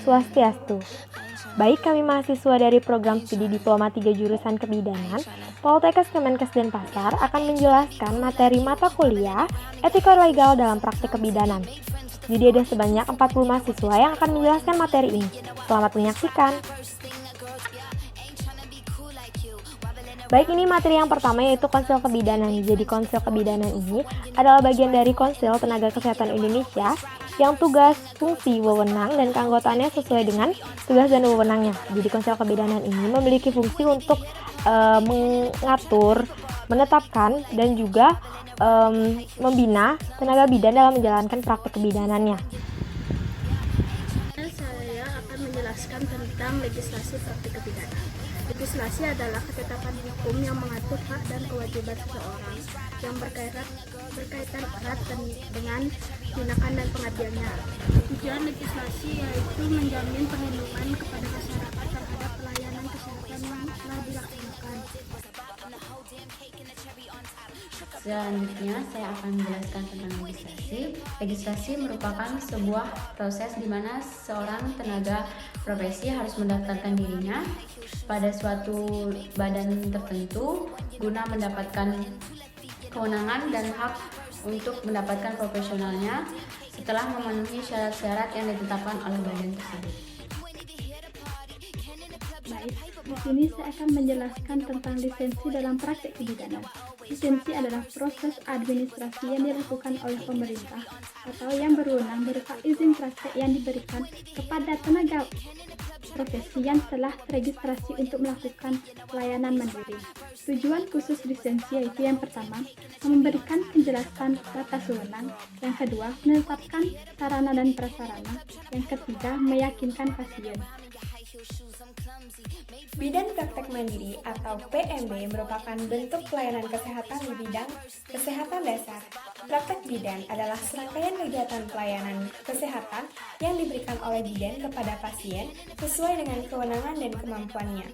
Swastiastu. Baik kami mahasiswa dari program studi Diploma 3 Jurusan Kebidanan, Poltekkes Kemenkes Denpasar akan menjelaskan materi mata kuliah Etika Legal dalam Praktik Kebidanan. Jadi ada sebanyak 40 mahasiswa yang akan menjelaskan materi ini. Selamat menyaksikan. Baik, ini materi yang pertama yaitu Konsil Kebidanan. Jadi Konsil Kebidanan ini adalah bagian dari Konsil Tenaga Kesehatan Indonesia yang tugas, fungsi, wewenang, dan keanggotaannya sesuai dengan tugas dan wewenangnya. Jadi Konsil Kebidanan ini memiliki fungsi untuk mengatur, menetapkan, dan juga membina tenaga bidan dalam menjalankan praktik kebidanannya. Saya akan menjelaskan tentang legislasi praktik kebidanan. Legislasi adalah ketetapan hukum yang mengatur hak dan kewajiban seseorang yang berkaitan erat dengan tindakan dan pengabdiannya. Tujuan legislasi yaitu menjamin perlindungan kepada masyarakat terhadap pelayanan kesehatan yang telah dilaksanakan. Selanjutnya, saya akan menjelaskan tentang legislasi. Legislasi merupakan sebuah proses di mana seorang tenaga profesi harus mendaftarkan dirinya pada suatu badan tertentu guna mendapatkan kewenangan dan hak untuk mendapatkan profesionalnya setelah memenuhi syarat-syarat yang ditetapkan oleh badan tersebut. Baik, di sini saya akan menjelaskan tentang lisensi dalam praktik kebidanan. Lisensi adalah proses administrasi yang dilakukan oleh pemerintah atau yang berwenang berupa izin praktik yang diberikan kepada tenaga profesi yang telah teregistrasi untuk melakukan pelayanan mandiri. Tujuan khusus lisensi yaitu yang pertama, memberikan penjelasan batas wewenang, yang kedua, menetapkan sarana dan prasarana, yang ketiga, meyakinkan pasien. Bidan Praktek Mandiri atau PMB merupakan bentuk pelayanan kesehatan di bidang kesehatan dasar. Praktek bidan adalah serangkaian kegiatan pelayanan kesehatan yang diberikan oleh bidan kepada pasien sesuai dengan kewenangan dan kemampuannya.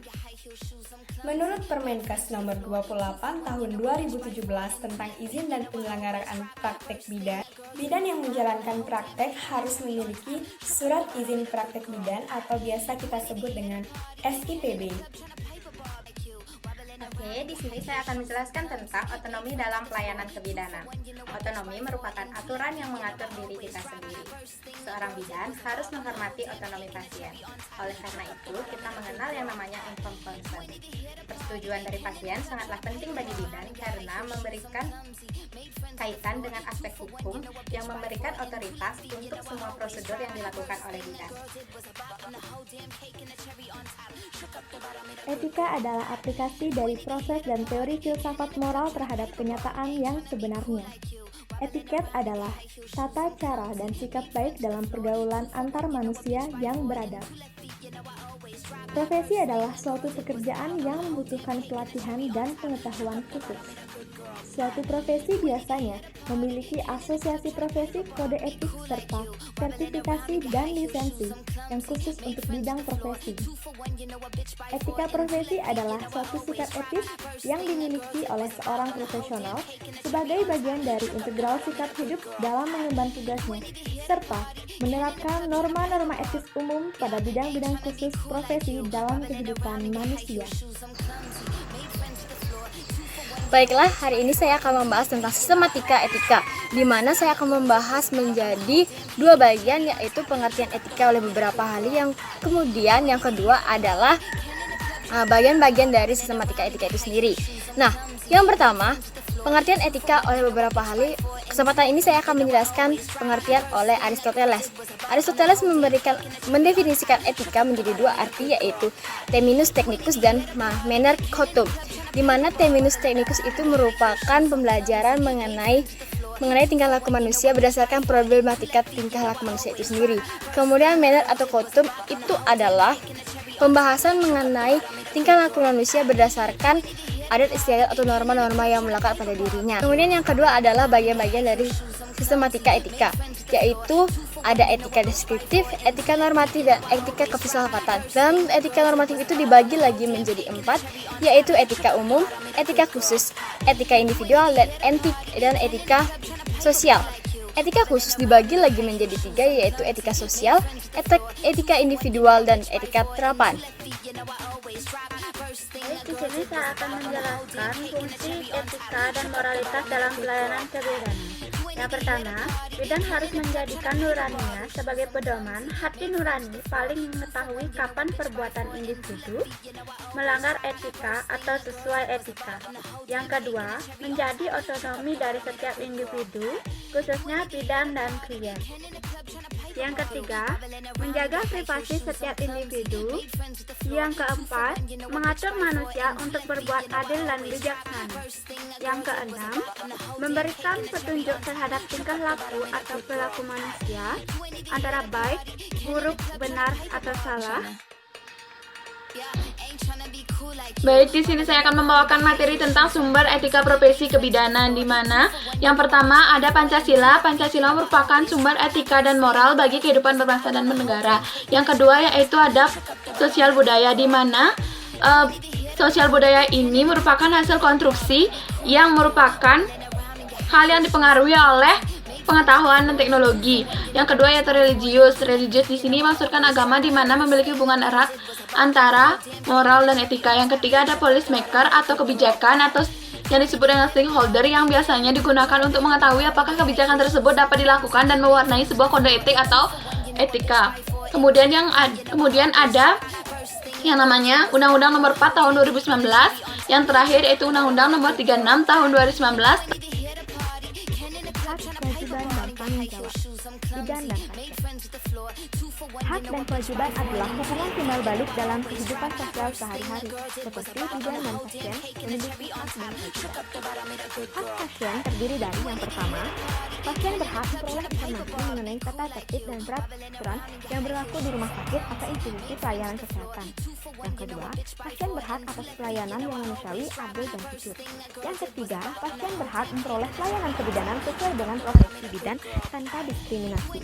Menurut Permenkes nomor 28 tahun 2017 tentang izin dan penyelenggaraan praktek bidan, bidan yang menjalankan praktek harus memiliki surat izin praktek bidan atau biasa kita sebut dengan SIPB. Oke, di sini saya akan menjelaskan tentang otonomi dalam pelayanan kebidanan. Otonomi merupakan aturan yang mengatur diri kita sendiri. Seorang bidan harus menghormati otonomi pasien. Oleh karena itu, kita mengenal yang namanya informed consent. Persetujuan dari pasien sangatlah penting bagi bidan karena memberikan kaitan dengan aspek hukum yang memberikan otoritas untuk semua prosedur yang dilakukan oleh bidan. Etika adalah aplikasi dari proses dan teori filsafat moral terhadap kenyataan yang sebenarnya. Etiket adalah tata cara dan sikap baik dalam pergaulan antar manusia yang beradab. Profesi adalah suatu pekerjaan yang membutuhkan pelatihan dan pengetahuan khusus. Suatu profesi biasanya memiliki asosiasi profesi, kode etik, serta sertifikasi dan lisensi yang khusus untuk bidang profesi. Etika profesi adalah suatu sikap etis yang dimiliki oleh seorang profesional sebagai bagian dari integral sikap hidup dalam mengemban tugasnya, serta menerapkan norma-norma etis umum pada bidang-bidang khusus profesi dalam kehidupan manusia. Baiklah, hari ini saya akan membahas tentang sistematika etika, di mana saya akan membahas menjadi dua bagian, yaitu pengertian etika oleh beberapa ahli, yang kemudian yang kedua adalah bagian-bagian dari sistematika etika itu sendiri. Nah, yang pertama, pengertian etika oleh beberapa ahli. Kesempatan ini saya akan menjelaskan pengertian oleh Aristoteles. Aristoteles mendefinisikan etika menjadi dua arti, yaitu terminus technicus dan manner cotum, di mana terminus technicus itu merupakan pembelajaran mengenai tingkah laku manusia berdasarkan problematika tingkah laku manusia itu sendiri. Kemudian manner atau cotum itu adalah pembahasan mengenai tingkah laku manusia berdasarkan adat istiadat atau norma-norma yang melekat pada dirinya. Kemudian yang kedua adalah bagian-bagian dari sistematika etika, yaitu ada etika deskriptif, etika normatif, dan etika kefilsafatan. Dalam etika normatif itu dibagi lagi menjadi 4, yaitu etika umum, etika khusus, etika individual, dan etika sosial. Etika khusus dibagi lagi menjadi 3, yaitu etika sosial, etika individual, dan etika terapan. Di sini saya akan menjelaskan fungsi etika dan moralitas dalam pelayanan kebidanan. Yang pertama, bidan harus menjadikan nuraninya sebagai pedoman. Hati nurani paling mengetahui kapan perbuatan individu melanggar etika atau sesuai etika. Yang kedua, menjadi otonomi dari setiap individu, khususnya bidan dan klien. Yang ketiga, menjaga privasi setiap individu. Yang keempat, mengatur manusia untuk berbuat adil dan bijaksana. Yang keenam, memberikan petunjuk terhadap tingkah laku atau perilaku manusia antara baik, buruk, benar, atau salah. Baik, di sini saya akan membawakan materi tentang sumber etika profesi kebidanan, di mana yang pertama ada Pancasila. Pancasila merupakan sumber etika dan moral bagi kehidupan berbangsa dan bernegara. Yang kedua yaitu ada sosial budaya, di mana sosial budaya ini merupakan hasil konstruksi yang merupakan hal yang dipengaruhi oleh pengetahuan dan teknologi. Yang kedua yaitu religius. Religius di sini maksudkan agama di mana memiliki hubungan erat antara moral dan etika. Yang ketiga ada policy maker atau kebijakan atau yang disebut dengan stakeholder yang biasanya digunakan untuk mengetahui apakah kebijakan tersebut dapat dilakukan dan mewarnai sebuah kode etik atau etika. Kemudian ada yang namanya Undang-Undang Nomor 4 Tahun 2019. Yang terakhir yaitu Undang-Undang Nomor 36 Tahun 2019. Kewajiban dan tanggung jawab bidan dan pasien. Hak dan kewajiban adalah hubungan timbal balik dalam kehidupan sosial sehari-hari, seperti bidan dan pasien memiliki hak dan kewajiban. Hak pasien terdiri dari yang pertama, pasien berhak memperoleh informasi mengenai tata tertib dan peraturan yang berlaku di rumah sakit atau institusi pelayanan kesehatan. Yang kedua, pasien berhak atas pelayanan yang manusiawi, adil, dan jujur. Yang ketiga, pasien berhak memperoleh pelayanan kebidanan sesuai dengan profesi bidan tanpa diskriminasi.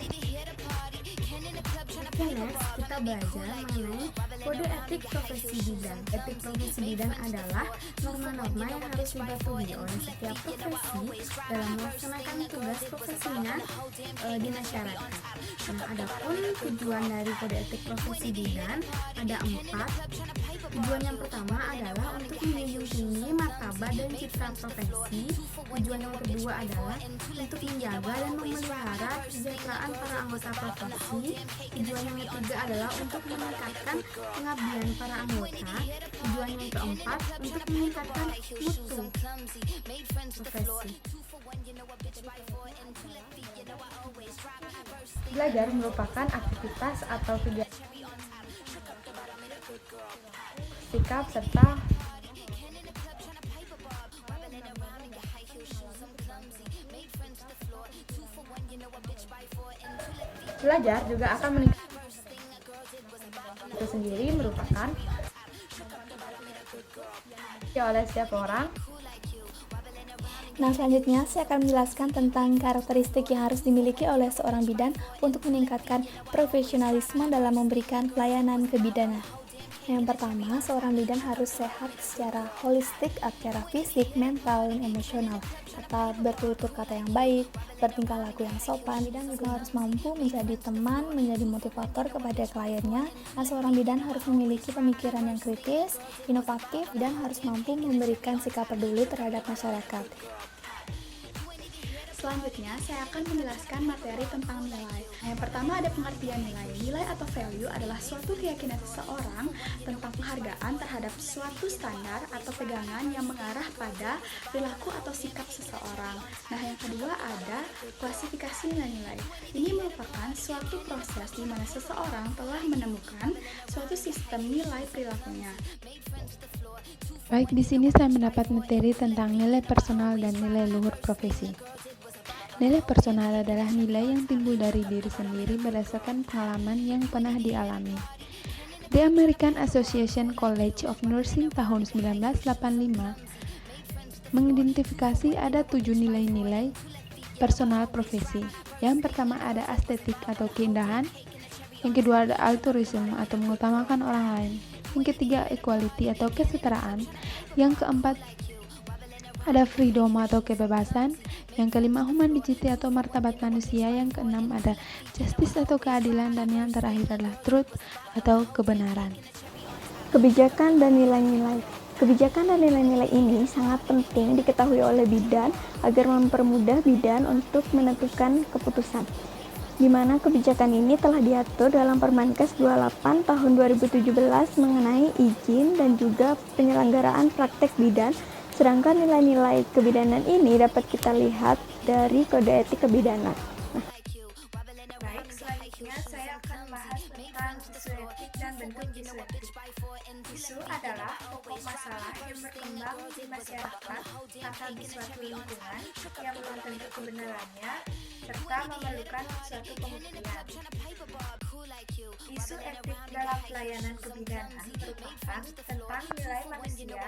Next, kita belajar mengenai kode etik profesi bidan. Etik profesi bidan adalah norma-norma yang harus dipatuhi oleh setiap profesi dalam melaksanakan tugas profesinya di masyarakat. Nah, adapun tujuan dari kode etik profesi bidan ada 4. Tujuan yang pertama adalah untuk menjunjung tinggi martabat dan citra profesi. Tujuan yang kedua adalah untuk menjaga dan memelihara kesejahteraan para anggota profesi. Tujuan yang ketiga adalah untuk meningkatkan pengabdian para anggota. Tujuan yang keempat untuk meningkatkan mutu profesi. Belajar merupakan aktivitas atau kegiatan sikap serta belajar juga akan meningkatkan itu sendiri merupakan oleh setiap orang. Nah, selanjutnya saya akan menjelaskan tentang karakteristik yang harus dimiliki oleh seorang bidan untuk meningkatkan profesionalisme dalam memberikan pelayanan kebidanan. Yang pertama, seorang bidan harus sehat secara holistik, secara fisik, mental, dan emosional, serta bertutur kata yang baik, bertingkah laku yang sopan. Bidan juga harus mampu menjadi teman, menjadi motivator kepada kliennya. Nah, seorang bidan harus memiliki pemikiran yang kritis, inovatif, dan harus mampu memberikan sikap peduli terhadap masyarakat. Selanjutnya, saya akan menjelaskan materi tentang nilai. Yang pertama ada pengertian nilai. Nilai atau value adalah suatu keyakinan seseorang tentang penghargaan terhadap suatu standar atau pegangan yang mengarah pada perilaku atau sikap seseorang. Nah, yang kedua ada klasifikasi nilai-nilai. Ini merupakan suatu proses di mana seseorang telah menemukan suatu sistem nilai perilakunya. Baik, di sini saya mendapat materi tentang nilai personal dan nilai luhur profesi. Nilai personal adalah nilai yang timbul dari diri sendiri berdasarkan pengalaman yang pernah dialami. The American Association College of Nursing tahun 1985 mengidentifikasi ada 7 nilai-nilai personal profesi. Yang pertama ada estetik atau keindahan, yang kedua ada altruism atau mengutamakan orang lain, yang ketiga equality atau kesetaraan, yang keempat ada freedom atau kebebasan. Yang kelima, humanity atau martabat manusia. Yang keenam ada justice atau keadilan. Dan yang terakhir adalah truth atau kebenaran. Kebijakan dan nilai-nilai. Kebijakan dan nilai-nilai ini sangat penting diketahui oleh bidan agar mempermudah bidan untuk menentukan keputusan, di mana kebijakan ini telah diatur dalam Permenkes 28 tahun 2017 mengenai izin dan juga penyelenggaraan praktek bidan. Sedangkan nilai-nilai kebidanan ini dapat kita lihat dari Kode Etik Kebidanan. Baik, selanjutnya saya akan bahas tentang isu etik dan bentuk isu etik. Isu adalah pokok masalah yang berkembang di masyarakat atau di suatu lingkungan yang belum tentu kebenarannya serta memerlukan suatu pembuktian. Isu etik dalam pelayanan kebidanan merupakan tentang nilai manusia.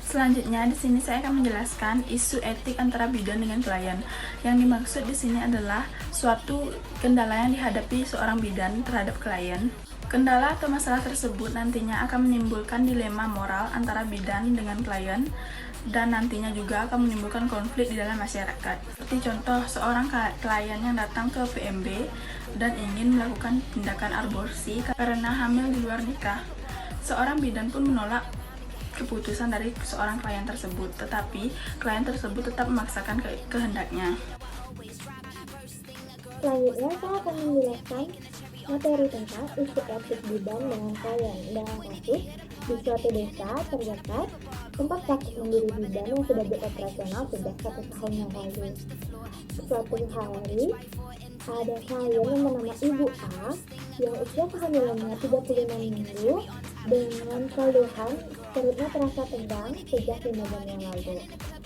Selanjutnya di sini saya akan menjelaskan isu etik antara bidan dengan klien. Yang dimaksud di sini adalah suatu kendala yang dihadapi seorang bidan terhadap klien. Kendala atau masalah tersebut nantinya akan menimbulkan dilema moral antara bidan dengan klien dan nantinya juga akan menimbulkan konflik di dalam masyarakat. Seperti contoh, seorang klien yang datang ke PMB dan ingin melakukan tindakan aborsi karena hamil di luar nikah. Seorang bidan pun menolak keputusan dari seorang klien tersebut, tetapi klien tersebut tetap memaksakan kehendaknya. Selanjutnya saya akan menjelaskan materi tentang isu etik bidan dengan klien. Dalam kasus di suatu desa terdapat tempat praktik mandiri bidan yang sudah beroperasional sejak 1 tahun yang lalu. Suatu hari ada klien yang bernama Ibu A yang usia kehamilannya 35 minggu dengan keluhan perutnya terasa tegang sejak 5 bulan yang lalu.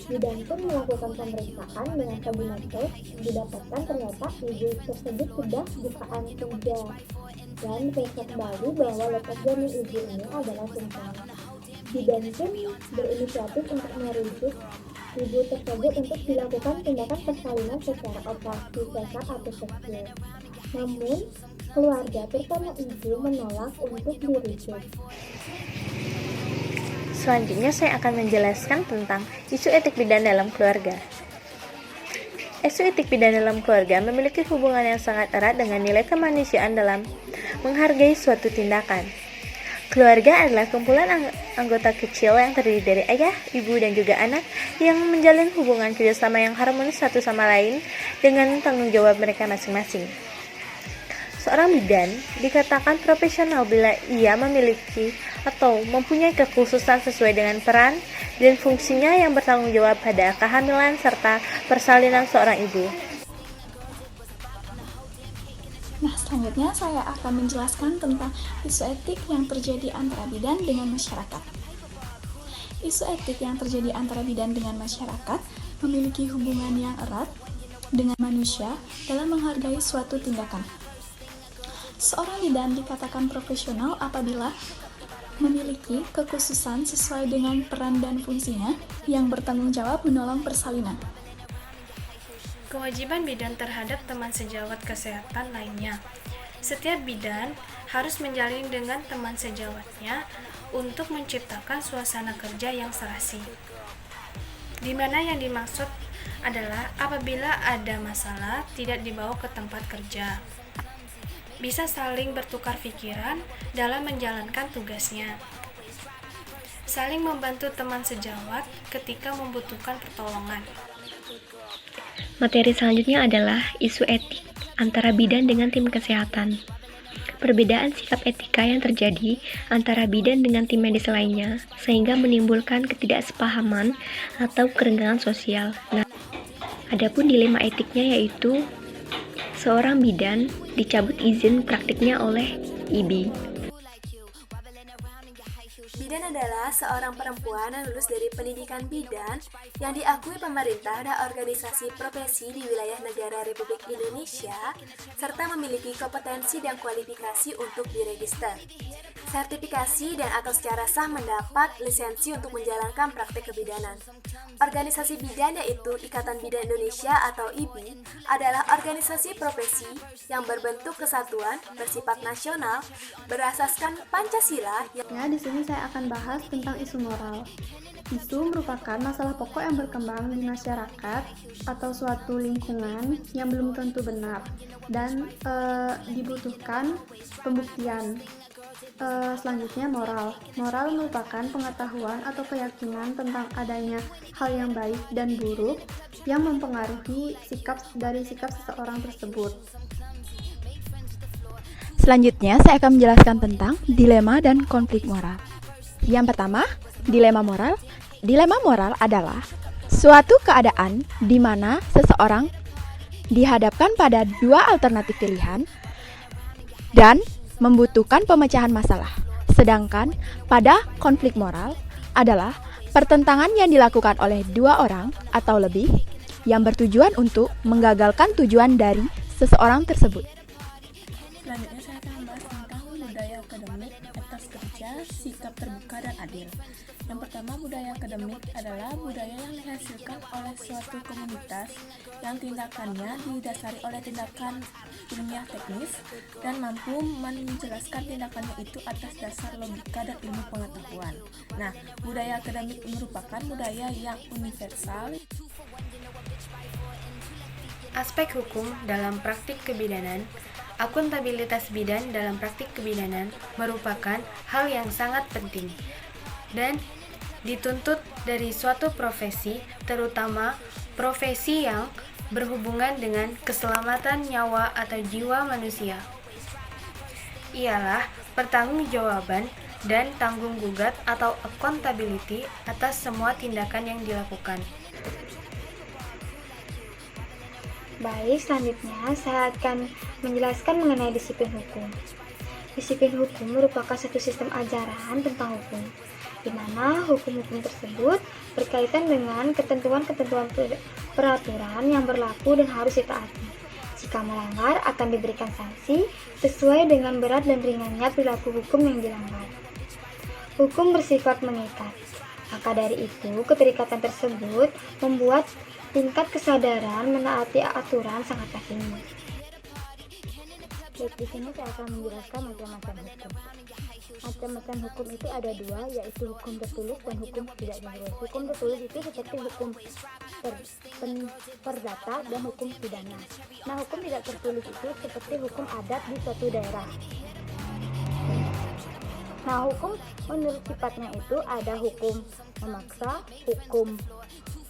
Bidan pun melakukan pemeriksaan dengan kabineters, didapatkan ternyata ibu tersebut sudah bukaan 3 dan diperiksa kembali bahwa letak janin ibu ini adalah tumpang. Bidan pun berinisiatif untuk merujuk ibu tersebut untuk dilakukan tindakan persalinan secara operasi sesar atau seksil. Namun, keluarga terutama ibu menolak untuk dirujuk. Selanjutnya saya akan menjelaskan tentang isu etik bidan dalam keluarga. Isu etik bidan dalam keluarga memiliki hubungan yang sangat erat dengan nilai kemanusiaan dalam menghargai suatu tindakan. Keluarga adalah kumpulan anggota kecil yang terdiri dari ayah, ibu, dan juga anak yang menjalin hubungan kerjasama yang harmonis satu sama lain dengan tanggung jawab mereka masing-masing. Seorang bidan dikatakan profesional bila ia memiliki atau mempunyai kekhususan sesuai dengan peran dan fungsinya yang bertanggung jawab pada kehamilan serta persalinan seorang ibu. Nah, selanjutnya saya akan menjelaskan tentang isu etik yang terjadi antara bidan dengan masyarakat. Isu etik yang terjadi antara bidan dengan masyarakat memiliki hubungan yang erat dengan manusia dalam menghargai suatu tindakan. Seorang bidan dikatakan profesional apabila memiliki kekhususan sesuai dengan peran dan fungsinya yang bertanggung jawab menolong persalinan. Kewajiban bidan terhadap teman sejawat kesehatan lainnya. Setiap bidan harus menjalin dengan teman sejawatnya untuk menciptakan suasana kerja yang serasi. Di mana yang dimaksud adalah apabila ada masalah tidak dibawa ke tempat kerja. Bisa saling bertukar pikiran dalam menjalankan tugasnya. Saling membantu teman sejawat ketika membutuhkan pertolongan. Materi selanjutnya adalah isu etik antara bidan dengan tim kesehatan. Perbedaan sikap etika yang terjadi antara bidan dengan tim medis lainnya sehingga menimbulkan ketidaksepahaman atau kerenggangan sosial. Nah, adapun dilema etiknya yaitu seorang bidan dicabut izin praktiknya oleh IBI. Bidan adalah seorang perempuan yang lulus dari pendidikan bidan yang diakui pemerintah dan organisasi profesi di wilayah negara Republik Indonesia serta memiliki kompetensi dan kualifikasi untuk diregister. sertifikasi dan atau secara sah mendapat lisensi untuk menjalankan praktek kebidanan. Organisasi bidan yaitu Ikatan Bidan Indonesia atau IBI adalah organisasi profesi yang berbentuk kesatuan bersifat nasional berasaskan Pancasila. Ya, di sini saya akan bahas tentang isu moral. Isu merupakan masalah pokok yang berkembang di masyarakat atau suatu lingkungan yang belum tentu benar dan dibutuhkan pembuktian. Selanjutnya moral. Moral merupakan pengetahuan atau keyakinan tentang adanya hal yang baik dan buruk yang mempengaruhi sikap seseorang tersebut. Selanjutnya, saya akan menjelaskan tentang dilema dan konflik moral. Yang pertama, dilema moral. Dilema moral adalah suatu keadaan di mana seseorang dihadapkan pada dua alternatif pilihan dan membutuhkan pemecahan masalah. Sedangkan pada konflik moral adalah pertentangan yang dilakukan oleh dua orang atau lebih yang bertujuan untuk menggagalkan tujuan dari seseorang tersebut. Selanjutnya saya akan membahas tentang budaya akademik atas kerja, sikap terbuka dan adil. Yang pertama, budaya akademik adalah budaya yang dihasilkan oleh suatu komunitas yang tindakannya didasari oleh tindakan ilmiah teknis dan mampu menjelaskan tindakannya itu atas dasar logika dan ilmu pengetahuan. Nah, budaya akademik merupakan budaya yang universal. Aspek hukum dalam praktik kebidanan. Akuntabilitas bidan dalam praktik kebidanan merupakan hal yang sangat penting dan dituntut dari suatu profesi, terutama profesi yang berhubungan dengan keselamatan nyawa atau jiwa manusia. Ialah pertanggungjawaban dan tanggung gugat atau accountability atas semua tindakan yang dilakukan. Baik, selanjutnya saya akan menjelaskan mengenai disiplin hukum. Disiplin hukum merupakan satu sistem ajaran tentang hukum, di mana hukum-hukum tersebut berkaitan dengan ketentuan-ketentuan peraturan yang berlaku dan harus ditaati. Jika melanggar, akan diberikan sanksi sesuai dengan berat dan ringannya perilaku hukum yang dilanggar. Hukum bersifat mengikat. Maka dari itu, keterikatan tersebut membuat tingkat kesadaran menaati aturan sangatlah tinggi. Baik, di sini saya akan menjelaskan macam-macam hukum. Macam-macam hukum itu ada dua, yaitu hukum tertulis dan hukum tidak tertulis. Hukum tertulis itu seperti hukum perdata dan hukum pidana. Nah, hukum tidak tertulis itu seperti hukum adat di suatu daerah. Nah, hukum menurut sifatnya itu ada hukum memaksa, hukum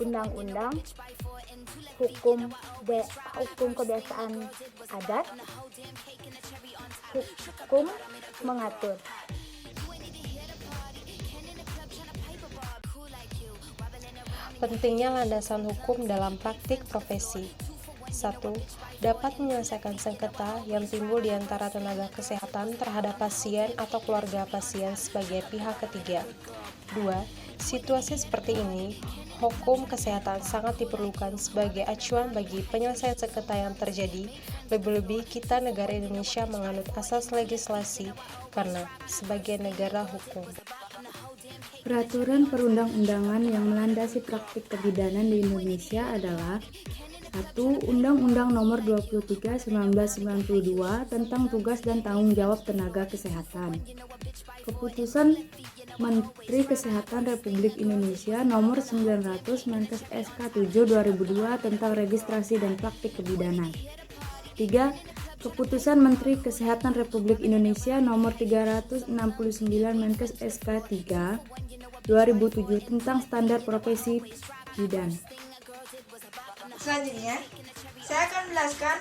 undang-undang, hukum kebiasaan adat, hukum mengatur. Pentingnya landasan hukum dalam praktik profesi. 1. Dapat menyelesaikan sengketa yang timbul di antara tenaga kesehatan terhadap pasien atau keluarga pasien sebagai pihak ketiga. 2. Situasi seperti ini, hukum kesehatan sangat diperlukan sebagai acuan bagi penyelesaian sengketa yang terjadi, lebih-lebih kita negara Indonesia menganut asas legislasi karena sebagai negara hukum. Peraturan perundang-undangan yang melandasi praktik kebidanan di Indonesia adalah 1. Undang-Undang Nomor 23 1992 tentang tugas dan tanggung jawab tenaga kesehatan. Keputusan Menteri Kesehatan Republik Indonesia Nomor 900 Menkes SK 7 2002 tentang registrasi dan praktik kebidanan. 3. Keputusan Menteri Kesehatan Republik Indonesia Nomor 369 Menkes SK 3 2007 tentang standar profesi bidan. Selanjutnya, saya akan menjelaskan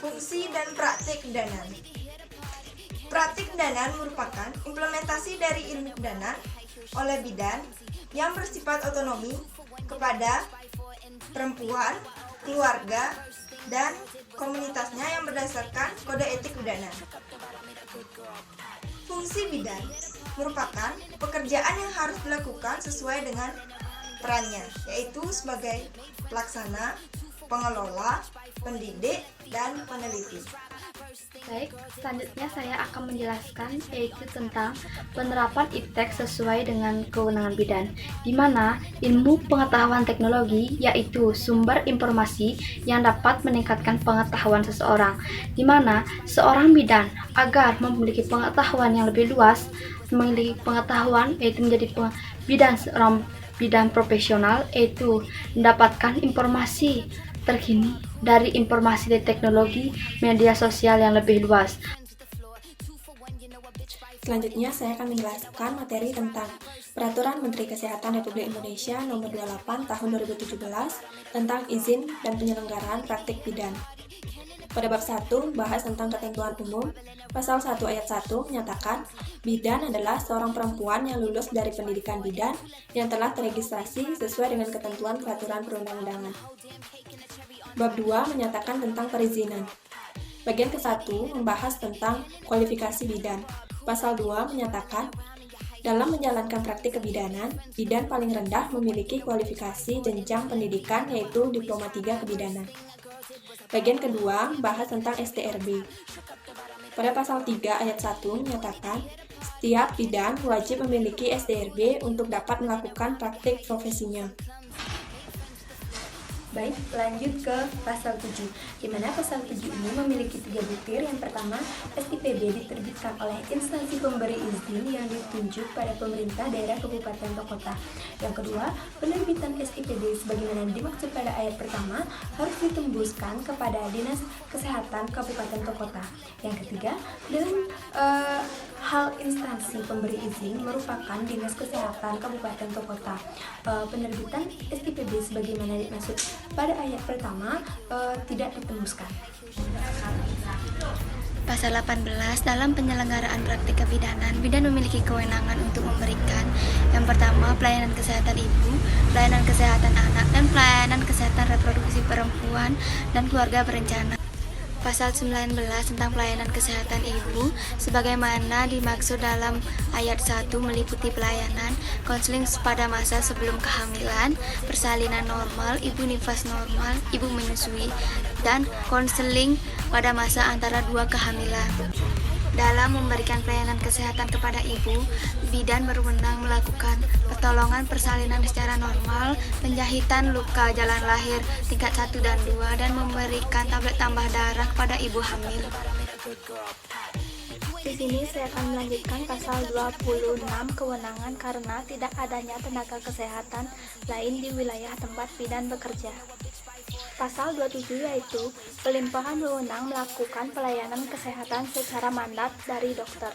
fungsi dan praktik kebidanan. Praktik kebidanan merupakan implementasi dari ilmu kebidanan oleh bidan yang bersifat otonomi kepada perempuan, keluarga, dan komunitasnya yang berdasarkan kode etik kebidanan. Fungsi bidan merupakan pekerjaan yang harus dilakukan sesuai dengan perannya, yaitu sebagai pelaksana, pengelola, pendidik, dan peneliti. Baik, selanjutnya saya akan menjelaskan yaitu tentang penerapan iptek sesuai dengan kewenangan bidan, di mana ilmu pengetahuan teknologi yaitu sumber informasi yang dapat meningkatkan pengetahuan seseorang, di mana seorang bidan agar memiliki pengetahuan yang lebih luas, memiliki pengetahuan yaitu menjadi seorang bidan profesional, yaitu mendapatkan informasi terkini dari informasi dan teknologi media sosial yang lebih luas. Selanjutnya saya akan menjelaskan materi tentang Peraturan Menteri Kesehatan Republik Indonesia Nomor 28 Tahun 2017 tentang izin dan penyelenggaraan praktik bidan. Pada bab 1, bahas tentang ketentuan umum. Pasal 1 ayat 1 menyatakan, bidan adalah seorang perempuan yang lulus dari pendidikan bidan yang telah teregistrasi sesuai dengan ketentuan peraturan perundang-undangan. Bab 2 menyatakan tentang perizinan. Bagian ke-1 membahas tentang kualifikasi bidan. Pasal 2 menyatakan, dalam menjalankan praktik kebidanan, bidan paling rendah memiliki kualifikasi jenjang pendidikan yaitu Diploma 3 Kebidanan. Bagian kedua bahas tentang STRB. Pada pasal 3 ayat 1 menyatakan, setiap bidan wajib memiliki STRB untuk dapat melakukan praktik profesinya. Baik, lanjut ke pasal 7, di mana pasal 7 ini memiliki 3 butir. Yang pertama, SIPB diterbitkan oleh instansi pemberi izin yang ditunjuk pada pemerintah daerah, kabupaten, atau kota. Yang kedua, penerbitan SIPB sebagaimana dimaksud pada ayat pertama harus ditembuskan kepada Dinas Kesehatan Kabupaten atau kota. Yang ketiga, dalam hal instansi pemberi izin merupakan Dinas Kesehatan Kabupaten atau kota. Penerbitan SIPB sebagaimana dimaksud pada ayat pertama tidak ditembuskan. Pasal 18, dalam penyelenggaraan praktik kebidanan, bidan memiliki kewenangan untuk memberikan yang pertama, pelayanan kesehatan ibu, pelayanan kesehatan anak, dan pelayanan kesehatan reproduksi perempuan dan keluarga berencana. Pasal 19 tentang pelayanan kesehatan ibu, sebagaimana dimaksud dalam ayat 1 meliputi pelayanan, konseling pada masa sebelum kehamilan, persalinan normal, ibu nifas normal, ibu menyusui, dan konseling pada masa antara dua kehamilan. Dalam memberikan pelayanan kesehatan kepada ibu, bidan berwenang melakukan pertolongan persalinan secara normal, penjahitan luka jalan lahir tingkat 1 dan 2, dan memberikan tablet tambah darah kepada ibu hamil. Di sini saya akan melanjutkan pasal 26 kewenangan karena tidak adanya tenaga kesehatan lain di wilayah tempat bidan bekerja. Pasal 27 yaitu pelimpahan wewenang melakukan pelayanan kesehatan secara mandat dari dokter.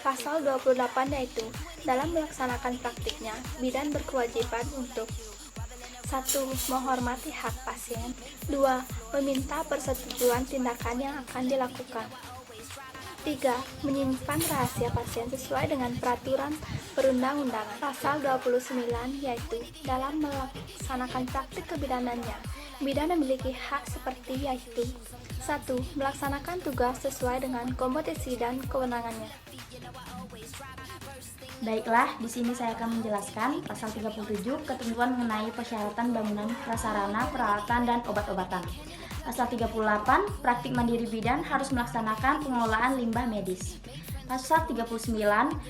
Pasal 28 yaitu dalam melaksanakan praktiknya, bidan berkewajiban untuk 1. Menghormati hak pasien. 2. Meminta persetujuan tindakan yang akan dilakukan. 3. Menyimpan rahasia pasien sesuai dengan peraturan perundang-undangan. Pasal 29 yaitu dalam melaksanakan praktik kebidanannya, bidan memiliki hak seperti yaitu 1. Melaksanakan tugas sesuai dengan kompetensi dan kewenangannya. Baiklah, di sini saya akan menjelaskan pasal 37 ketentuan mengenai persyaratan bangunan prasarana, peralatan, dan obat-obatan. Pasal 38, praktik mandiri bidan harus melaksanakan pengelolaan limbah medis. Pasal 39,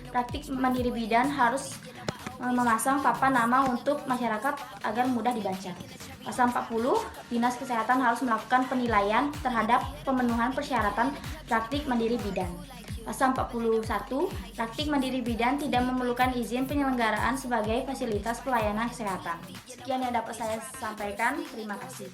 praktik mandiri bidan harus memasang papan nama untuk masyarakat agar mudah dibaca. Pasal 40, Dinas Kesehatan harus melakukan penilaian terhadap pemenuhan persyaratan praktik mandiri bidan. Pasal 41, praktik mandiri bidan tidak memerlukan izin penyelenggaraan sebagai fasilitas pelayanan kesehatan. Sekian yang dapat saya sampaikan, terima kasih.